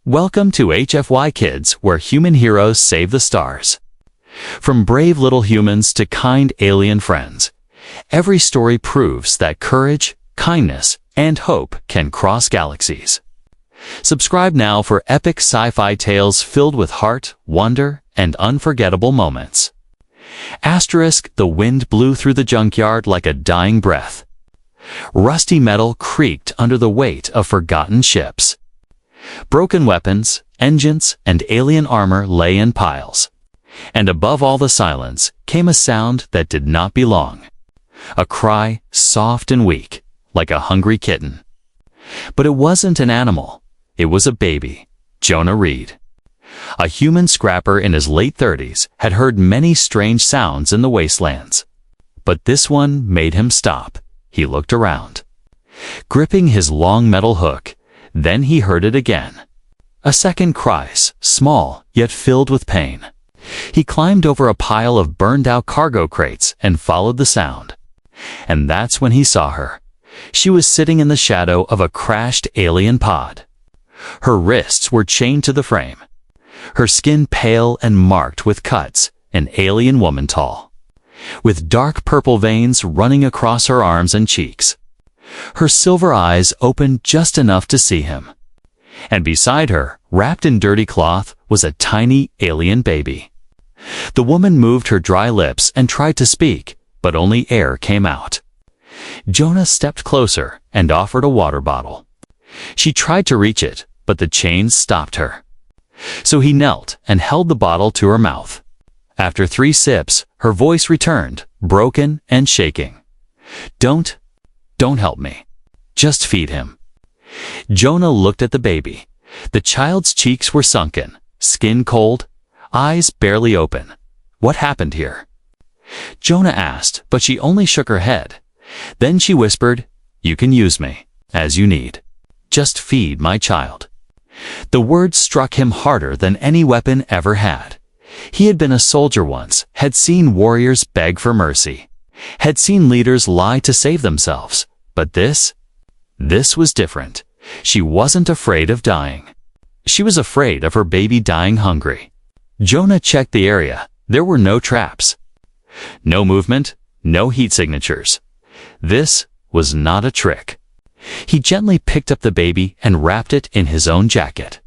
Welcome to HFY Kids, where human heroes save the stars. From brave little humans to kind alien friends, every story proves that courage, kindness, and hope can cross galaxies. Subscribe now for epic sci-fi tales filled with heart, wonder, and unforgettable moments. The wind blew through the junkyard like a dying breath. Rusty metal creaked under the weight of forgotten ships. Broken weapons, engines, and alien armor lay in piles. And above all the silence came a sound that did not belong. A cry, soft and weak, like a hungry kitten. But it wasn't an animal. It was a baby, Jonah Reed. A human scrapper in his late 30s had heard many strange sounds in the wastelands. But this one made him stop. He looked around. Gripping his long metal hook, then he heard it again. A second cry, small yet filled with pain. He climbed over a pile of burned-out cargo crates and followed the sound. And that's when he saw her. She was sitting in the shadow of a crashed alien pod. Her wrists were chained to the frame. Her skin pale and marked with cuts, an alien woman tall, with dark purple veins running across her arms and cheeks. Her silver eyes opened just enough to see him. And beside her, wrapped in dirty cloth, was a tiny alien baby. The woman moved her dry lips and tried to speak, but only air came out. Jonah stepped closer and offered a water bottle. She tried to reach it, but the chains stopped her. So he knelt and held the bottle to her mouth. After 3 sips, her voice returned, broken and shaking. Don't help me. Just feed him." Jonah looked at the baby. The child's cheeks were sunken, skin cold, eyes barely open. What happened here? Jonah asked, but she only shook her head. Then she whispered, "You can use me, as you need. Just feed my child." The words struck him harder than any weapon ever had. He had been a soldier once, had seen warriors beg for mercy, had seen leaders lie to save themselves. But this was different. She wasn't afraid of dying. She was afraid of her baby dying hungry. Jonah checked the area. There were no traps. No movement, no heat signatures. This was not a trick. He gently picked up the baby and wrapped it in his own jacket.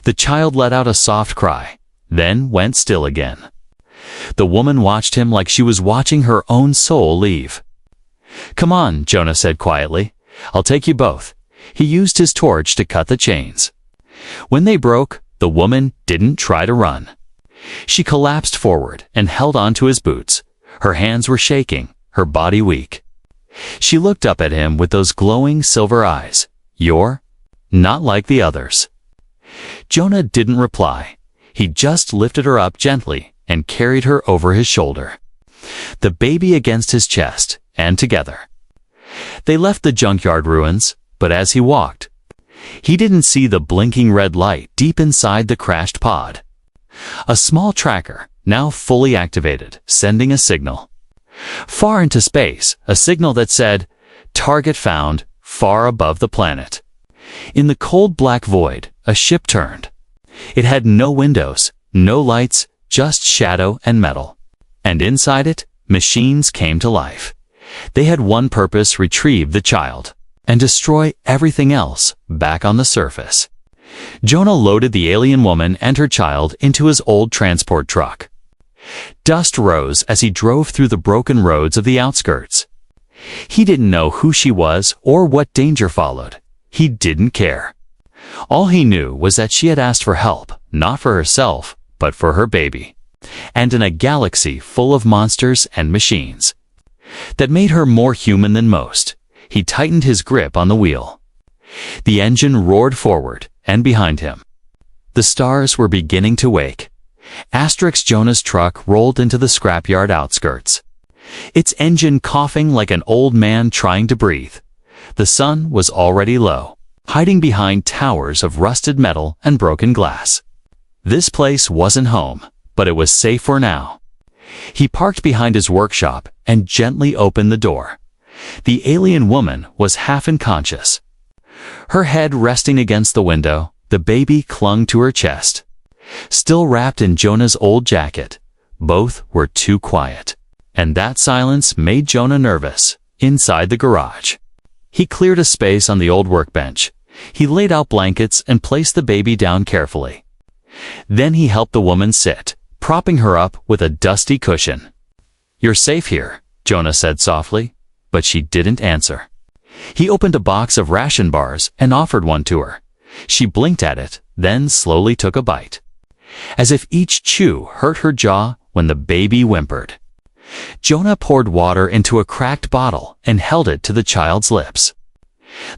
The child let out a soft cry, then went still again. The woman watched him like she was watching her own soul leave. "Come on," Jonah said quietly. "I'll take you both." He used his torch to cut the chains. When they broke, the woman didn't try to run. She collapsed forward and held on to his boots. Her hands were shaking, her body weak. She looked up at him with those glowing silver eyes. "You're not like the others." Jonah didn't reply. He just lifted her up gently and carried her over his shoulder. The baby against his chest, and together. They left the junkyard ruins, but as he walked, he didn't see the blinking red light deep inside the crashed pod. A small tracker, now fully activated, sending a signal. Far into space, a signal that said, "Target found, far above the planet." In the cold black void, a ship turned. It had no windows, no lights, just shadow and metal. And inside it, machines came to life. They had one purpose: retrieve the child and destroy everything else back on the surface. Jonah loaded the alien woman and her child into his old transport truck. Dust rose as he drove through the broken roads of the outskirts. He didn't know who she was or what danger followed. He didn't care. All he knew was that she had asked for help, not for herself, but for her baby. And in a galaxy full of monsters and machines that made her more human than most, he tightened his grip on the wheel. The engine roared forward, and behind him, the stars were beginning to wake. Jonah's truck rolled into the scrapyard outskirts, its engine coughing like an old man trying to breathe. The sun was already low, hiding behind towers of rusted metal and broken glass. This place wasn't home, but it was safe for now. He parked behind his workshop and gently opened the door. The alien woman was half unconscious. Her head resting against the window, The baby clung to her chest, still wrapped in Jonah's old jacket. Both were too quiet, and that silence made Jonah nervous. Inside the garage, he cleared a space on the old workbench. He laid out blankets and placed the baby down carefully. Then he helped the woman sit, propping her up with a dusty cushion. "You're safe here," Jonah said softly, but she didn't answer. He opened a box of ration bars and offered one to her. She blinked at it, then slowly took a bite, as if each chew hurt her jaw. When the baby whimpered, Jonah poured water into a cracked bottle and held it to the child's lips.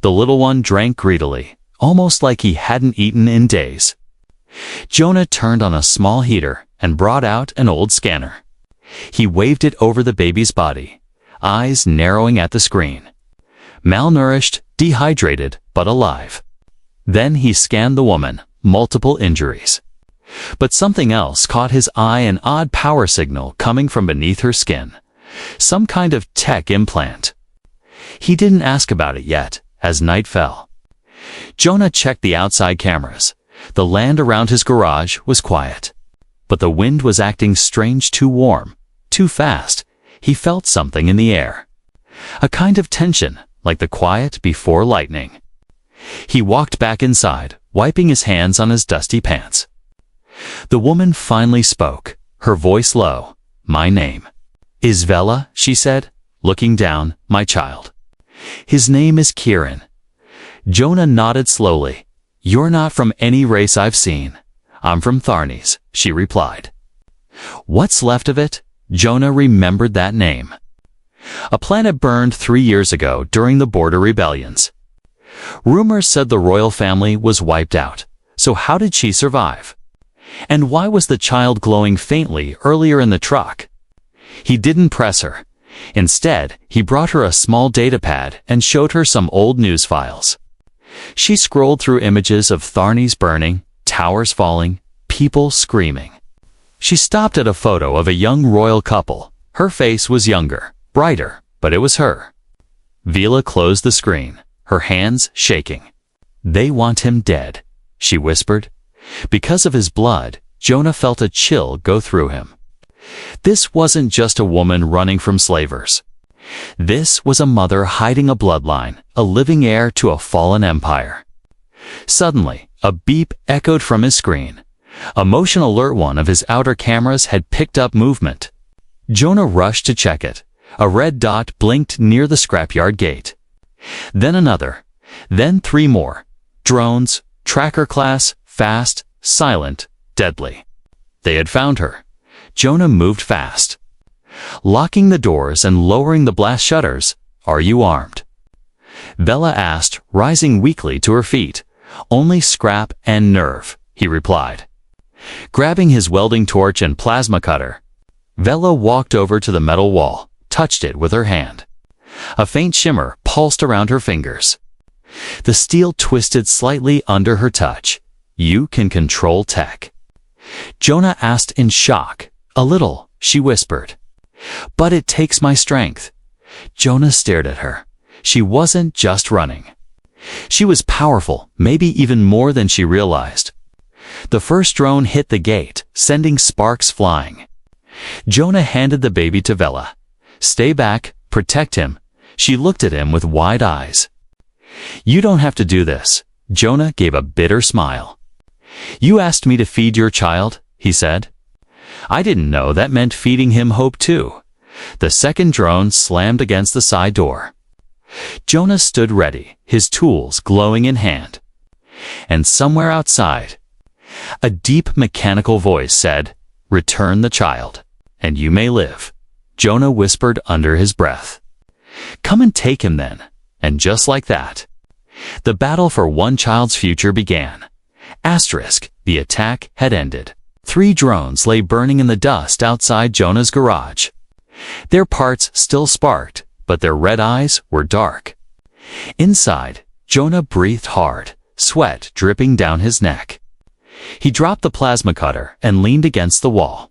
The little one drank greedily, almost like he hadn't eaten in days. Jonah turned on a small heater and brought out an old scanner. He waved it over the baby's body, eyes narrowing at the screen. Malnourished, dehydrated, but alive. Then he scanned the woman, multiple injuries. But something else caught his eye, an odd power signal coming from beneath her skin. Some kind of tech implant. He didn't ask about it yet, as night fell. Jonah checked the outside cameras. The land around his garage was quiet. But the wind was acting strange, too warm, too fast. He felt something in the air. A kind of tension, like the quiet before lightning. He walked back inside, wiping his hands on his dusty pants. The woman finally spoke, her voice low. "My name is Vela," she said, looking down. "My child. His name is Kieran." Jonah nodded slowly. "You're not from any race I've seen. I'm from Tharnes," she replied. What's left of it? Jonah remembered that name. A planet burned 3 years ago during the border rebellions. Rumors said the royal family was wiped out. So how did she survive? And why was the child glowing faintly earlier in the truck? He didn't press her. Instead, he brought her a small data pad and showed her some old news files. She scrolled through images of Tharnes burning, towers falling, people screaming. She stopped at a photo of a young royal couple. Her face was younger, brighter, but it was her. Vela closed the screen, her hands shaking. "They want him dead," she whispered. Because of his blood, Jonah felt a chill go through him. This wasn't just a woman running from slavers. This was a mother hiding a bloodline, a living heir to a fallen empire. Suddenly, a beep echoed from his screen. A motion alert, one of his outer cameras had picked up movement. Jonah rushed to check it. A red dot blinked near the scrapyard gate. Then another. Then 3 more. Drones, tracker class, fast, silent, deadly. They had found her. Jonah moved fast. Locking the doors and lowering the blast shutters. "Are you armed?" Vela asked, rising weakly to her feet. "Only scrap and nerve," he replied. Grabbing his welding torch and plasma cutter, Vela walked over to the metal wall, touched it with her hand. A faint shimmer pulsed around her fingers. The steel twisted slightly under her touch. "You can control tech." Jonah asked in shock. "A little," she whispered. "But it takes my strength." Jonah stared at her. She wasn't just running. She was powerful, maybe even more than she realized. The first drone hit the gate, sending sparks flying. Jonah handed the baby to Vela. "Stay back, protect him." She looked at him with wide eyes. "You don't have to do this." Jonah gave a bitter smile. "You asked me to feed your child," he said. "I didn't know that meant feeding him hope too." The second drone slammed against the side door. Jonah stood ready, his tools glowing in hand. And somewhere outside, a deep mechanical voice said, "Return the child, and you may live." Jonah whispered under his breath, "Come and take him then." And just like that, the battle for one child's future began. The attack had ended. 3 drones lay burning in the dust outside Jonah's garage. Their parts still sparked, but their red eyes were dark. Inside, Jonah breathed hard, sweat dripping down his neck. He dropped the plasma cutter and leaned against the wall.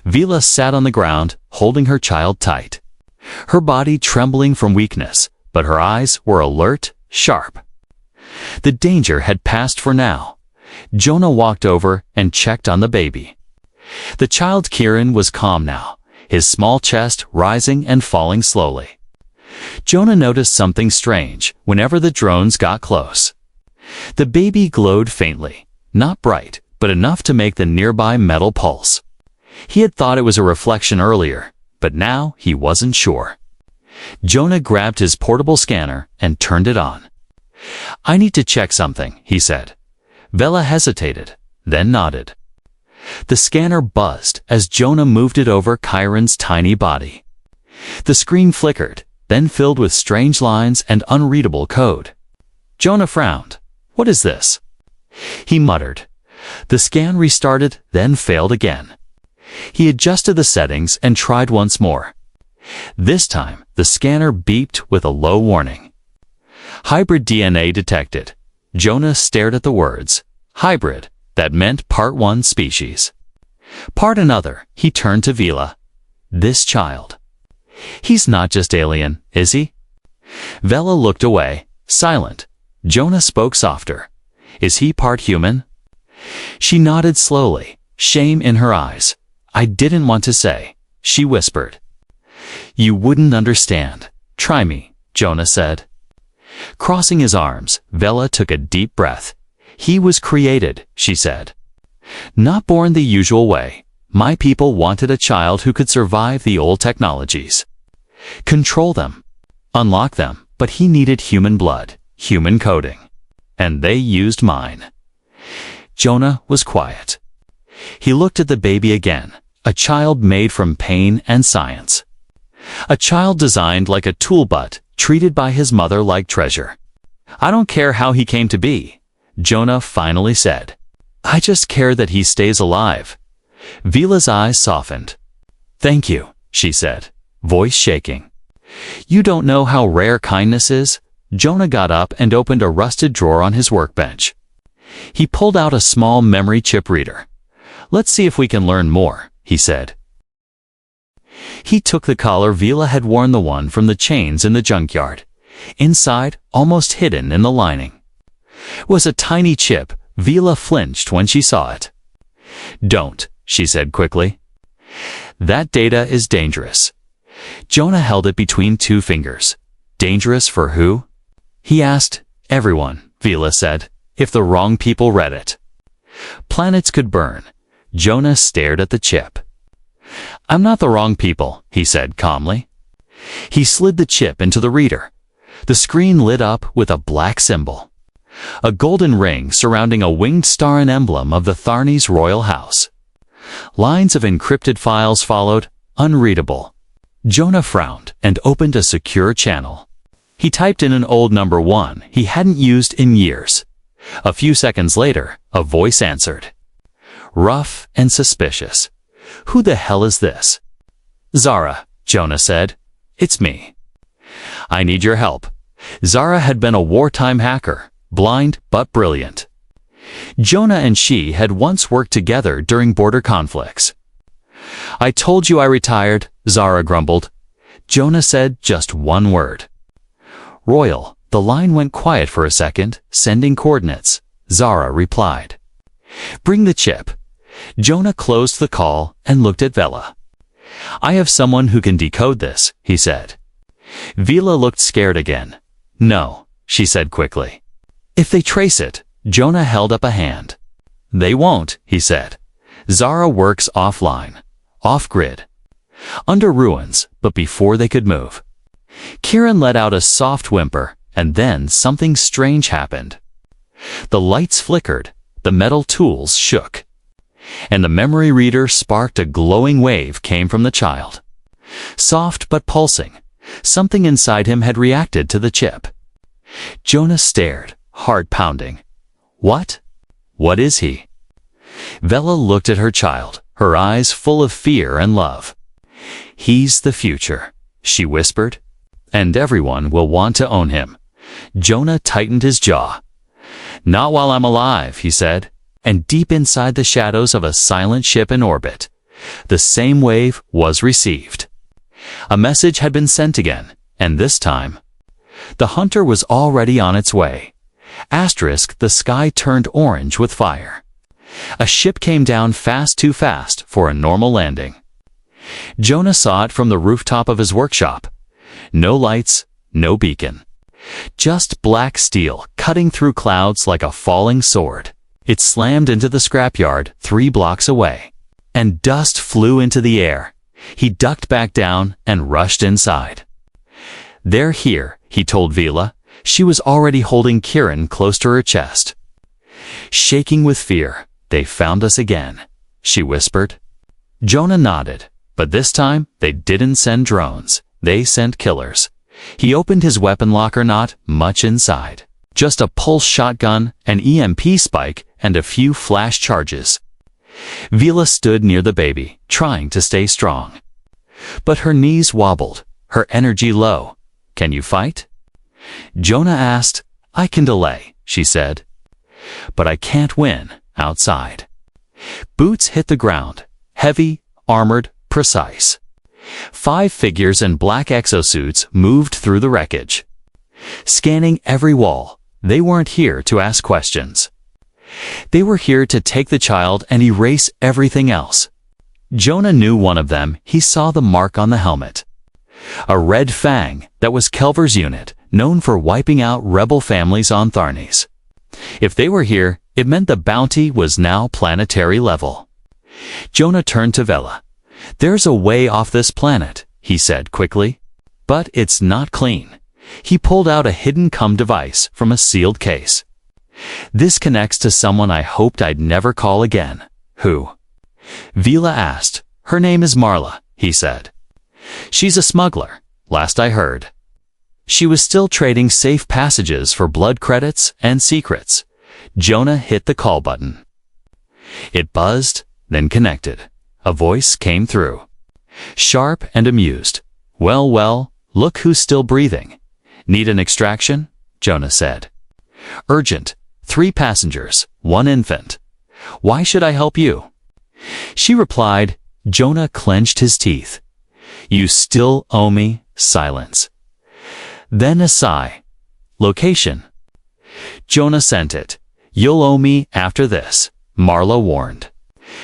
Vela sat on the ground, holding her child tight. Her body trembling from weakness, but her eyes were alert, sharp. The danger had passed for now, Jonah walked over and checked on the baby. The child Kieran was calm now, his small chest rising and falling slowly. Jonah noticed something strange whenever the drones got close. The baby glowed faintly, not bright, but enough to make the nearby metal pulse. He had thought it was a reflection earlier, but now he wasn't sure. Jonah grabbed his portable scanner and turned it on. "I need to check something," he said. Vela hesitated, then nodded. The scanner buzzed as Jonah moved it over Kieran's tiny body. The screen flickered, then filled with strange lines and unreadable code. Jonah frowned. "What is this?" He muttered. The scan restarted, then failed again. He adjusted the settings and tried once more. This time, the scanner beeped with a low warning. "Hybrid DNA detected." Jonah stared at the words. Hybrid. That meant part one species. Part another, he turned to Vela. "This child. He's not just alien, is he?" Vela looked away, silent. Jonah spoke softer. "Is he part human?" She nodded slowly, shame in her eyes. "I didn't want to say," she whispered. "You wouldn't understand. Try me," Jonah said. Crossing his arms, Vela took a deep breath. "He was created," she said. "Not born the usual way. My people wanted a child who could survive the old technologies. Control them. Unlock them, but he needed human blood, human coding. And they used mine." Jonah was quiet. He looked at the baby again, a child made from pain and science. A child designed like a tool butt, treated by his mother like treasure. "I don't care how he came to be," Jonah finally said. "I just care that he stays alive." Vela's eyes softened. "Thank you," she said, voice shaking. "You don't know how rare kindness is." Jonah got up and opened a rusted drawer on his workbench. He pulled out a small memory chip reader. "Let's see if we can learn more," he said. He took the collar Vela had worn, the one from the chains in the junkyard. Inside, almost hidden in the lining, was a tiny chip. Vela flinched when she saw it. "Don't," she said quickly. "That data is dangerous." Jonah held it between two fingers. "Dangerous for who?" he asked. "Everyone," Vela said, "if the wrong people read it. Planets could burn." Jonah stared at the chip. "I'm not the wrong people," he said calmly. He slid the chip into the reader. The screen lit up with a black symbol. A golden ring surrounding a winged star, an emblem of the Tharnes royal house. Lines of encrypted files followed, unreadable. Jonah frowned and opened a secure channel. He typed in an old number 1 he hadn't used in years. A few seconds later, a voice answered. Rough and suspicious. "Who the hell is this?" "Zara," Jonah said. "It's me. I need your help." Zara had been a wartime hacker, blind but brilliant. Jonah and she had once worked together during border conflicts. "I told you I retired," Zara grumbled. Jonah said just one word. "Royal." The line went quiet for a second, sending coordinates. Zara replied. "Bring the chip." Jonah closed the call and looked at Vela. "I have someone who can decode this," he said. Vela looked scared again. "No," she said quickly. "If they trace it," Jonah held up a hand. "They won't," he said. "Zara works offline, off-grid, under ruins, but before they could move." Kieran let out a soft whimper, and then something strange happened. The lights flickered, the metal tools shook, and the memory reader sparked. A glowing wave came from the child. Soft but pulsing, something inside him had reacted to the chip. Jonah stared, heart pounding. What? What is he? Vela looked at her child, her eyes full of fear and love. "He's the future," she whispered, "and everyone will want to own him." Jonah tightened his jaw. "Not while I'm alive," he said, and deep inside the shadows of a silent ship in orbit, the same wave was received. A message had been sent again, and this time, the hunter was already on its way. Asterisk, the sky turned orange with fire. A ship came down too fast for a normal landing. Jonah saw it from the rooftop of his workshop. No lights, no beacon. Just black steel cutting through clouds like a falling sword. It slammed into the scrapyard 3 blocks away, and dust flew into the air. He ducked back down and rushed inside. "They're here," he told Vila. She was already holding Kieran close to her chest. Shaking with fear, "They found us again," she whispered. Jonah nodded, but this time they didn't send drones. They sent killers. He opened his weapon locker, not much inside. Just a pulse shotgun, an EMP spike, and a few flash charges. Vila stood near the baby, trying to stay strong. But her knees wobbled, her energy low. "Can you fight?" Jonah asked. "I can delay," she said. "But I can't win outside." Boots hit the ground, heavy, armored, precise. 5 figures in black exosuits moved through the wreckage. Scanning every wall, they weren't here to ask questions. They were here to take the child and erase everything else. Jonah knew one of them. He saw the mark on the helmet. A red fang that was Kelver's unit, known for wiping out rebel families on Tharnes. If they were here, it meant the bounty was now planetary level. Jonah turned to Vela. "There's a way off this planet," he said quickly. "But it's not clean." He pulled out a hidden cum device from a sealed case. "This connects to someone I hoped I'd never call again." "Who?" Vila asked. "Her name is Marla," he said. "She's a smuggler, last I heard." She was still trading safe passages for blood credits and secrets. Jonah hit the call button. It buzzed, then connected. A voice came through. Sharp and amused. Well, look who's still breathing." "Need an extraction?" Jonah said. "Urgent. 3 passengers, 1 infant. Why should I help you?" She replied. Jonah clenched his teeth. "You still owe me." Silence. Then a sigh. "Location?" Jonah sent it. "You'll owe me after this," Marla warned.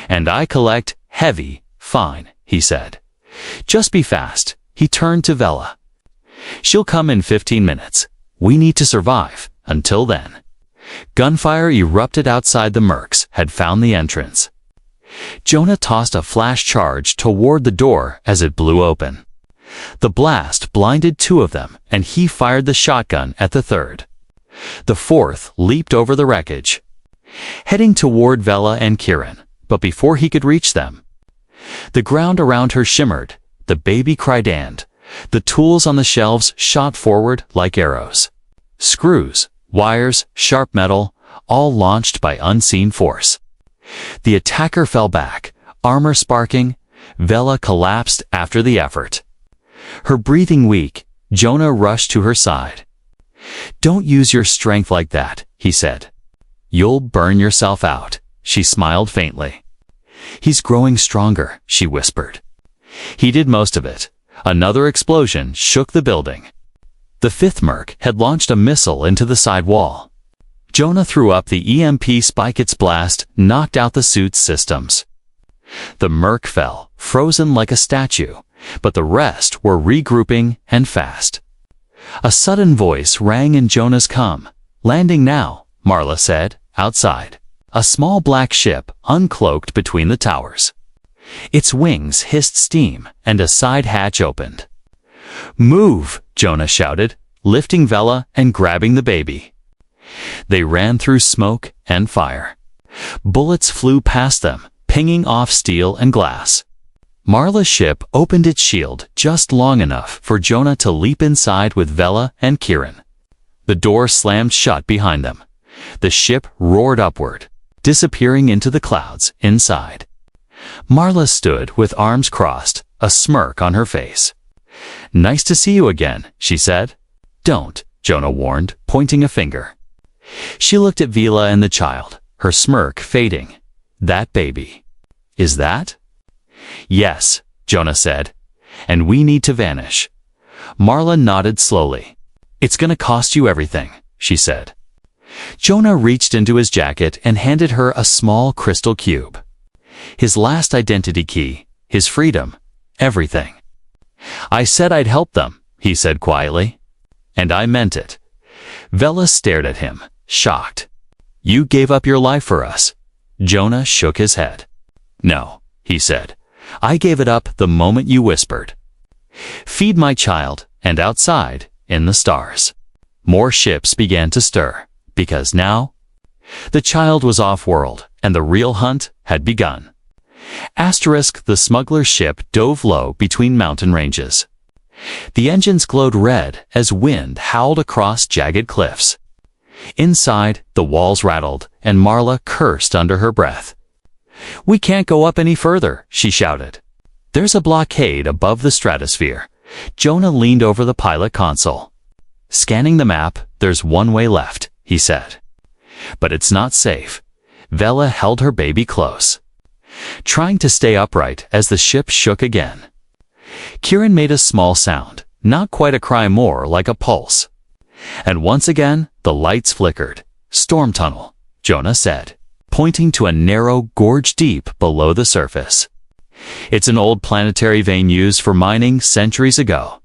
"And I collect heavy fine," he said. "Just be fast." He turned to Vela. "She'll come in 15 minutes. We need to survive until then." Gunfire erupted outside. The mercs had found the entrance. Jonah tossed a flash charge toward the door as it blew open. The blast blinded 2 of them, and he fired the shotgun at the 3rd. The 4th leaped over the wreckage, heading toward Vela and Kieran, but before he could reach them, the ground around her shimmered. The baby cried, and the tools on the shelves shot forward like arrows. Screws, wires, sharp metal, all launched by unseen force. The attacker fell back, armor sparking. Vela collapsed after the effort. Her breathing weak, Jonah rushed to her side. "Don't use your strength like that," he said. "You'll burn yourself out." She smiled faintly. "He's growing stronger," she whispered. He did most of it. Another explosion shook the building. The 5th merc had launched a missile into the side wall. Jonah threw up the EMP spike. Its blast knocked out the suit's systems. The merc fell, frozen like a statue, but the rest were regrouping, and fast. A sudden voice rang in Jonah's comm. "Landing now," Marla said, outside. A small black ship uncloaked between the towers. Its wings hissed steam, and a side hatch opened. "Move!" Jonah shouted, lifting Vela and grabbing the baby. They ran through smoke and fire. Bullets flew past them, pinging off steel and glass. Marla's ship opened its shield just long enough for Jonah to leap inside with Vela and Kieran. The door slammed shut behind them. The ship roared upward, disappearing into the clouds inside. Marla stood with arms crossed, a smirk on her face. "Nice to see you again," she said. "Don't," Jonah warned, pointing a finger. She looked at Vila and the child, her smirk fading. "That baby. Is that?" "Yes," Jonah said. "And we need to vanish." Marla nodded slowly. "It's gonna cost you everything," she said. Jonah reached into his jacket and handed her a small crystal cube. His last identity key, his freedom, everything. "I said I'd help them," he said quietly. "And I meant it." Vela stared at him, shocked. "You gave up your life for us." Jonah shook his head. "No," he said. "I gave it up the moment you whispered. Feed my child," and outside, in the stars, more ships began to stir, because now the child was off-world and the real hunt had begun. The smuggler's ship dove low between mountain ranges. The engines glowed red as wind howled across jagged cliffs. Inside, the walls rattled, and Marla cursed under her breath. "We can't go up any further," she shouted. "There's a blockade above the stratosphere." Jonah leaned over the pilot console. "Scanning the map, there's one way left," he said. "But it's not safe." Vela held her baby close, trying to stay upright as the ship shook again. Kieran made a small sound, not quite a cry, more like a pulse. And once again, the lights flickered. "Storm tunnel," Jonah said, pointing to a narrow gorge deep below the surface. "It's an old planetary vein used for mining centuries ago.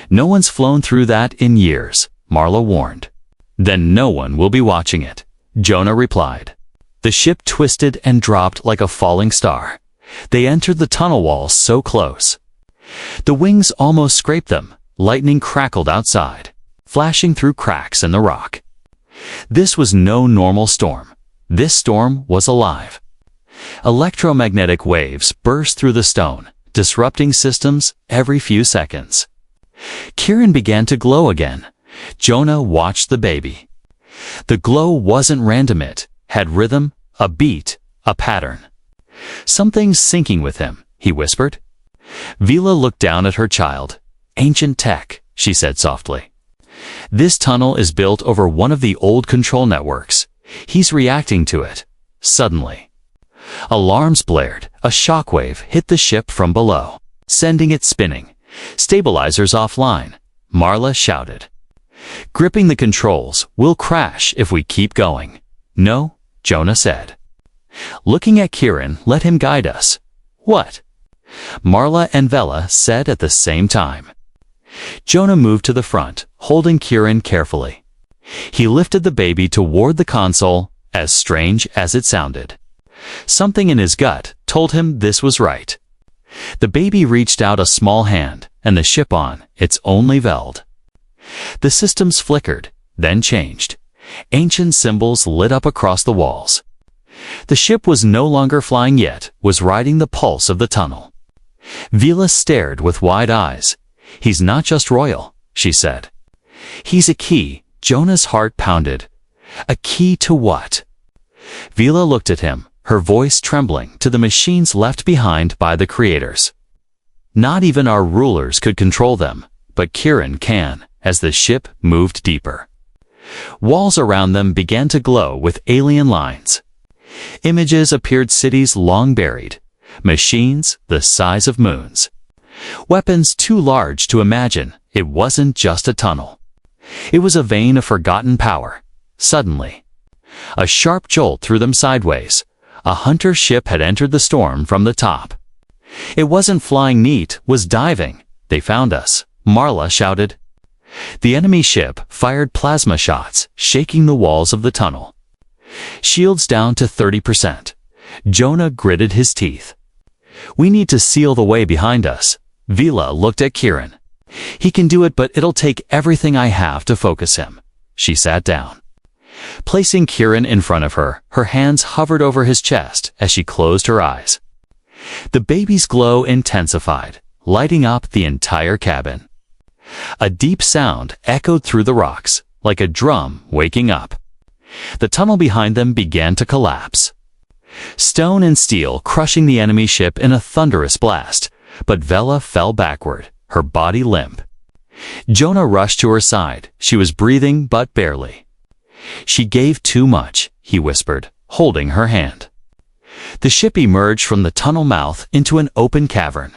No one's flown through that in years," Marla warned. "Then no one will be watching it," Jonah replied. The ship twisted and dropped like a falling star. They entered the tunnel walls so close. The wings almost scraped them. Lightning crackled outside, flashing through cracks in the rock. This was no normal storm. This storm was alive. Electromagnetic waves burst through the stone, disrupting systems every few seconds. Kieran began to glow again. Jonah watched the baby. The glow wasn't random, it had rhythm, a beat, a pattern. "Something's syncing with him," he whispered. Vela looked down at her child. "Ancient tech," she said softly. "This tunnel is built over one of the old control networks. He's reacting to it." Suddenly, alarms blared. A shockwave hit the ship from below, sending it spinning. "Stabilizers offline," Marla shouted. "Gripping the controls, we'll crash if we keep going." "No," Jonah said. Looking at Kieran, "Let him guide us." "What?" Marla and Vela said at the same time. Jonah moved to the front, holding Kieran carefully. He lifted the baby toward the console, as strange as it sounded. Something in his gut told him this was right. The baby reached out a small hand, and the ship on its only velled. The systems flickered, then changed. Ancient symbols lit up across the walls. The ship was no longer flying yet, was riding the pulse of the tunnel. Vela stared with wide eyes. "He's not just royal," she said. "He's a key." Jonah's heart pounded. "A key to what?" Vela looked at him, her voice trembling, "to the machines left behind by the creators. Not even our rulers could control them, but Kieran can." As the ship moved deeper, walls around them began to glow with alien lines. Images appeared, cities long buried, machines the size of moons, weapons too large to imagine. It wasn't just a tunnel. It was a vein of forgotten power. Suddenly, a sharp jolt threw them sideways. A hunter ship had entered the storm from the top. It wasn't flying neat, was diving. "They found us," Marla shouted. The enemy ship fired plasma shots, shaking the walls of the tunnel. Shields down to 30%. Jonah gritted his teeth. "We need to seal the way behind us." Vela looked at Kieran. "He can do it, but it'll take everything I have to focus him." She sat down, placing Kieran in front of her. Her hands hovered over his chest as she closed her eyes. The baby's glow intensified, lighting up the entire cabin. A deep sound echoed through the rocks, like a drum waking up. The tunnel behind them began to collapse. Stone and steel crushing the enemy ship in a thunderous blast, but Vela fell backward, her body limp. Jonah rushed to her side. She was breathing, but barely. "She gave too much," he whispered, holding her hand. The ship emerged from the tunnel mouth into an open cavern.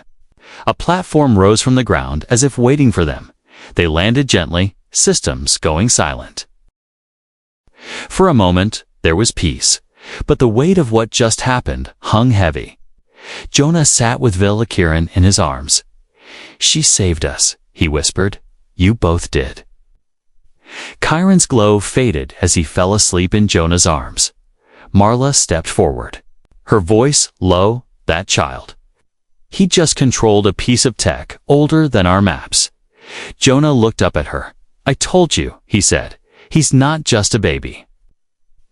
A platform rose from the ground as if waiting for them. They landed gently, systems going silent. For a moment, there was peace, but the weight of what just happened hung heavy. Jonah sat with Villa Kieran in his arms. "She saved us," he whispered. "You both did." Kieran's glow faded as he fell asleep in Jonah's arms. Marla stepped forward. Her voice low, "That child. He just controlled a piece of tech older than our maps." Jonah looked up at her. "I told you," he said. "He's not just a baby.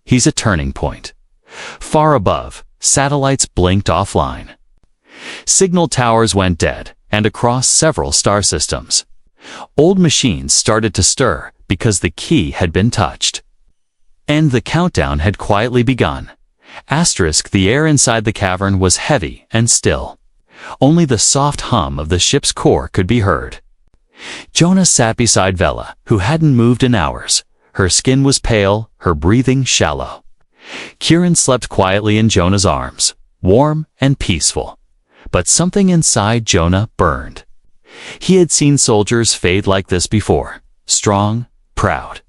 He's a turning point." Far above, satellites blinked offline. Signal towers went dead, and across several star systems. Old machines started to stir because the key had been touched. And the countdown had quietly begun. The air inside the cavern was heavy and still. Only the soft hum of the ship's core could be heard. Jonah sat beside Vela, who hadn't moved in hours. Her skin was pale, her breathing shallow. Kieran slept quietly in Jonah's arms, warm and peaceful. But something inside Jonah burned. He had seen soldiers fade like this before, strong, proud.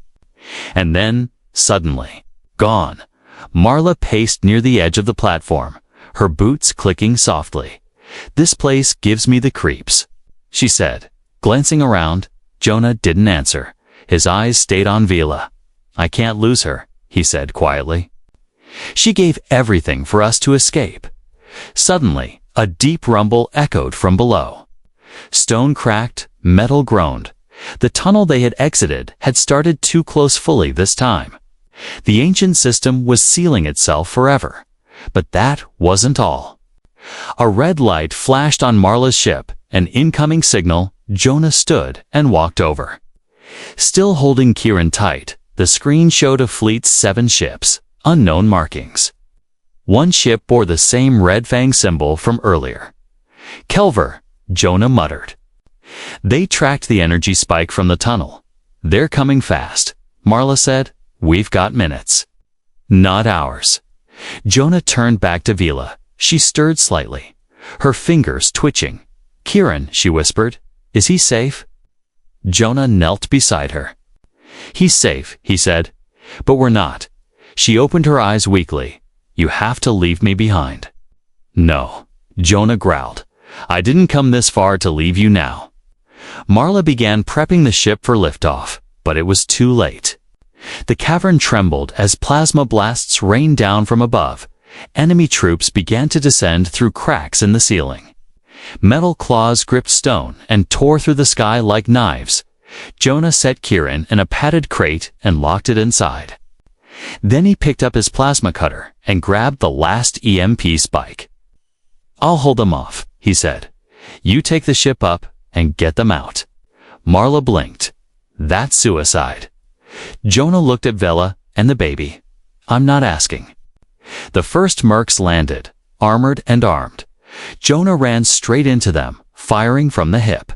And then, suddenly, gone. Marla paced near the edge of the platform, her boots clicking softly. "This place gives me the creeps," she said. Glancing around, Jonah didn't answer. His eyes stayed on Vila. "I can't lose her," he said quietly. "She gave everything for us to escape." Suddenly, a deep rumble echoed from below. Stone cracked, metal groaned. The tunnel they had exited had started too close fully this time. The ancient system was sealing itself forever. But that wasn't all. A red light flashed on Marla's ship, an incoming signal. Jonah stood and walked over. Still holding Kieran tight, the screen showed a fleet's 7 ships, unknown markings. One ship bore the same red fang symbol from earlier. "Kelver," Jonah muttered. They tracked the energy spike from the tunnel. "They're coming fast," Marla said. "We've got minutes." "Not hours." Jonah turned back to Vila. She stirred slightly, her fingers twitching. "Kieran," she whispered. "Is he safe?" Jonah knelt beside her. "He's safe," he said. "But we're not." She opened her eyes weakly. "You have to leave me behind." "No," Jonah growled. "I didn't come this far to leave you now." Marla began prepping the ship for liftoff, but it was too late. The cavern trembled as plasma blasts rained down from above. Enemy troops began to descend through cracks in the ceiling. Metal claws gripped stone and tore through the sky like knives. Jonah set Kieran in a padded crate and locked it inside. Then he picked up his plasma cutter and grabbed the last EMP spike. "I'll hold them off," he said. "You take the ship up and get them out." Marla blinked. "That's suicide." Jonah looked at Vela and the baby. "I'm not asking." The first mercs landed, armored and armed. Jonah ran straight into them, firing from the hip.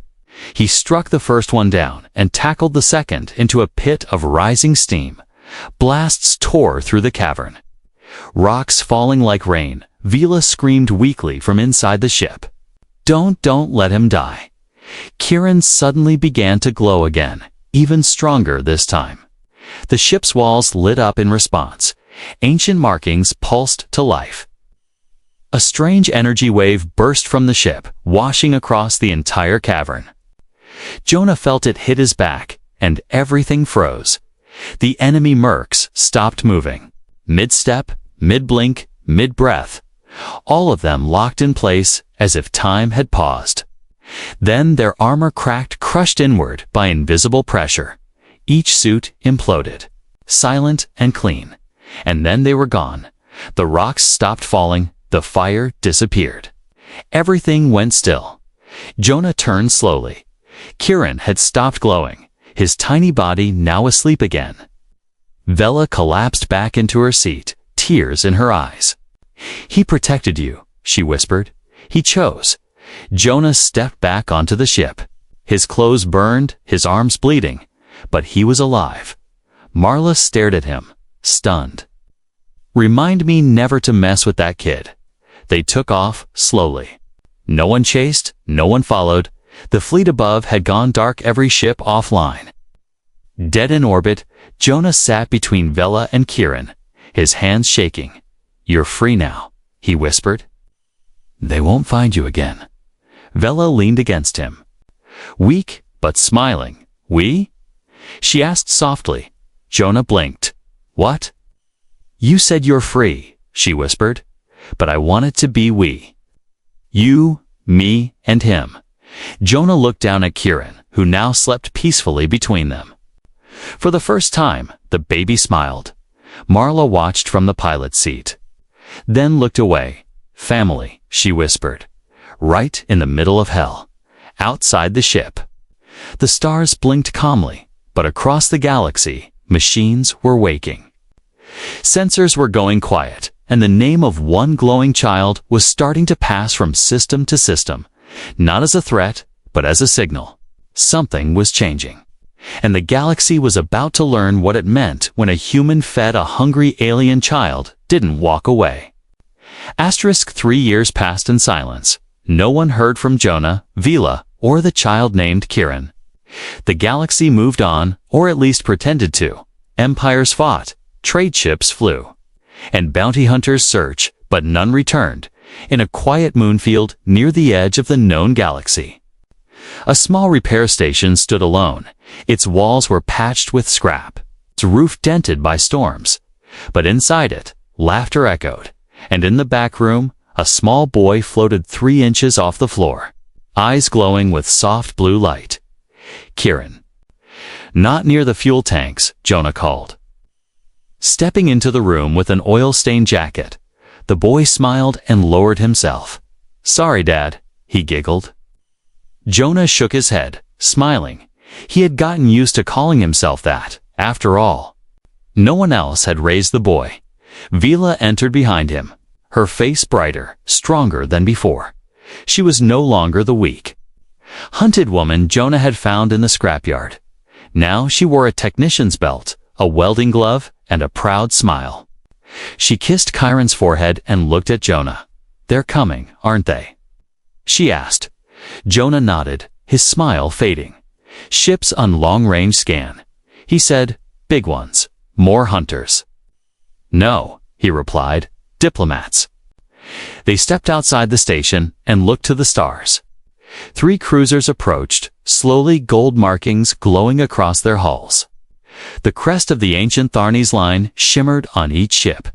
He struck the first one down and tackled the second into a pit of rising steam. Blasts tore through the cavern. Rocks falling like rain, Vila screamed weakly from inside the ship. Don't let him die." Kieran suddenly began to glow again, even stronger this time. The ship's walls lit up in response. Ancient markings pulsed to life. A strange energy wave burst from the ship, washing across the entire cavern. Jonah felt it hit his back, and everything froze. The enemy mercs stopped moving. Mid-step, mid-blink, mid-breath. All of them locked in place as if time had paused. Then their armor cracked, crushed inward by invisible pressure. Each suit imploded, silent and clean. And then they were gone. The rocks stopped falling, the fire disappeared. Everything went still. Jonah turned slowly. Kieran had stopped glowing, his tiny body now asleep again. Vela collapsed back into her seat, tears in her eyes. "He protected you," she whispered. "He chose." Jonah stepped back onto the ship. His clothes burned, his arms bleeding, but he was alive. Marla stared at him, stunned. "Remind me never to mess with that kid." They took off slowly. No one chased, no one followed. The fleet above had gone dark, every ship offline. Dead in orbit, Jonah sat between Vela and Kieran, his hands shaking. "You're free now," he whispered. "They won't find you again." Vela leaned against him. Weak, but smiling. "We?" she asked softly. Jonah blinked. "What?" "You said you're free," she whispered, "but I want it to be we. You, me, and him." Jonah looked down at Kieran, who now slept peacefully between them. For the first time, the baby smiled. Marla watched from the pilot's seat, then looked away. "Family," she whispered, "right in the middle of hell, outside the ship." The stars blinked calmly, but across the galaxy, machines were waking. Sensors were going quiet, and the name of one glowing child was starting to pass from system to system, not as a threat, but as a signal. Something was changing, and the galaxy was about to learn what it meant when a human fed a hungry alien child didn't walk away. 3 years passed in silence. No one heard from Jonah, Vela, or the child named Kieran. The galaxy moved on, or at least pretended to. Empires fought, trade ships flew, and bounty hunters searched, but none returned, in a quiet moonfield near the edge of the known galaxy. A small repair station stood alone. Its walls were patched with scrap, its roof dented by storms. But inside it, laughter echoed, and in the back room, a small boy floated 3 inches off the floor, eyes glowing with soft blue light. "Kieran." "Not near the fuel tanks," Jonah called. Stepping into the room with an oil-stained jacket, the boy smiled and lowered himself. "Sorry, Dad," he giggled. Jonah shook his head, smiling. He had gotten used to calling himself that, after all. No one else had raised the boy. Vela entered behind him, her face brighter, stronger than before. She was no longer the weak, hunted woman Jonah had found in the scrapyard. Now she wore a technician's belt, a welding glove, and a proud smile. She kissed Kieran's forehead and looked at Jonah. "They're coming, aren't they?" she asked. Jonah nodded, his smile fading. "Ships on long-range scan," he said. "Big ones. More hunters." "No," he replied. "Diplomats." They stepped outside the station and looked to the stars. 3 cruisers approached, slowly, gold markings glowing across their hulls. The crest of the ancient Tharnes line shimmered on each ship.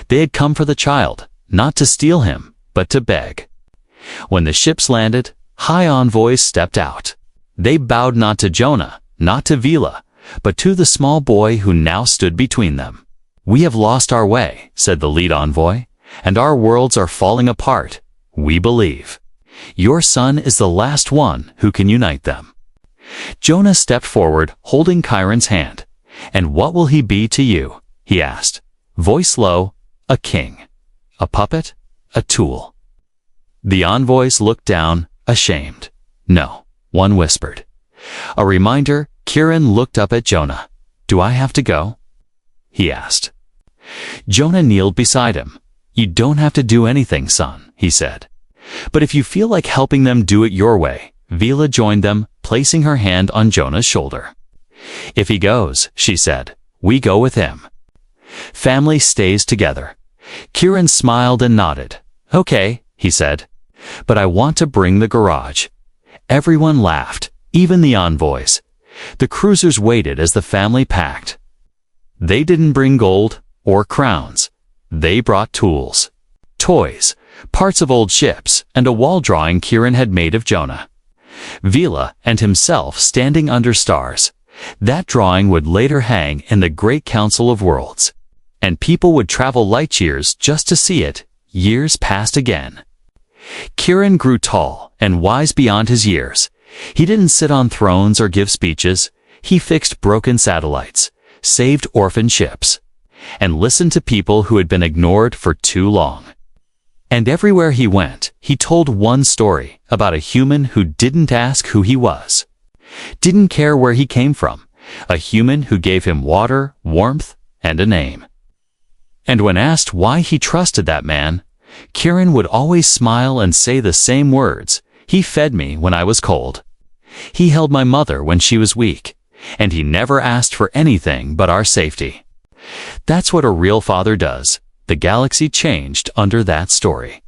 They had come for the child, not to steal him, but to beg. When the ships landed, high envoys stepped out. They bowed not to Jonah, not to Vela, but to the small boy who now stood between them. "We have lost our way," said the lead envoy, "and our worlds are falling apart. We believe your son is the last one who can unite them." Jonah stepped forward, holding Kieran's hand. "And what will he be to you?" he asked, voice low. "A king? A puppet? A tool?" The envoys looked down, ashamed. "No," one whispered. A reminder. Kieran looked up at Jonah. "Do I have to go?" he asked. Jonah kneeled beside him. "You don't have to do anything, son," he said. "But if you feel like helping them do it your way." Vela joined them, placing her hand on Jonah's shoulder. "If he goes," she said, "we go with him. Family stays together." Kieran smiled and nodded. "Okay," he said, "but I want to bring the garage." Everyone laughed, even the envoys. The cruisers waited as the family packed. They didn't bring gold or crowns. They brought tools, toys, parts of old ships, and a wall drawing Kieran had made of Jonah, Vela, and himself standing under stars. That drawing would later hang in the Great Council of Worlds, and people would travel light years just to see it. Years passed again. Kieran grew tall and wise beyond his years. He didn't sit on thrones or give speeches. He fixed broken satellites, saved orphan ships, and listened to people who had been ignored for too long. And everywhere he went, he told one story about a human who didn't ask who he was, didn't care where he came from, a human who gave him water, warmth, and a name. And when asked why he trusted that man, Kieran would always smile and say the same words. "He fed me when I was cold. He held my mother when she was weak. and he never asked for anything but our safety. That's what a real father does. The galaxy changed under that story.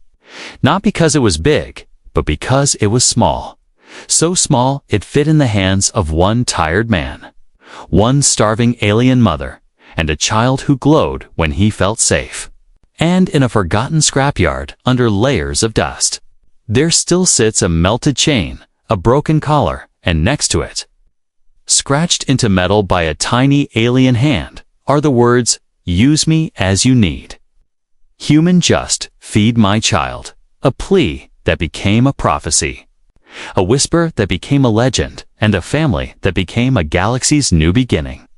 Not because it was big, but because it was small. So small it fit in the hands of one tired man, one starving alien mother, and a child who glowed when he felt safe. And in a forgotten scrapyard under layers of dust, there still sits a melted chain, a broken collar, and next to it, scratched into metal by a tiny alien hand, are the words, "Use me as you need. Human just, feed my child." A plea that became a prophecy. A whisper that became a legend, and a family that became a galaxy's new beginning.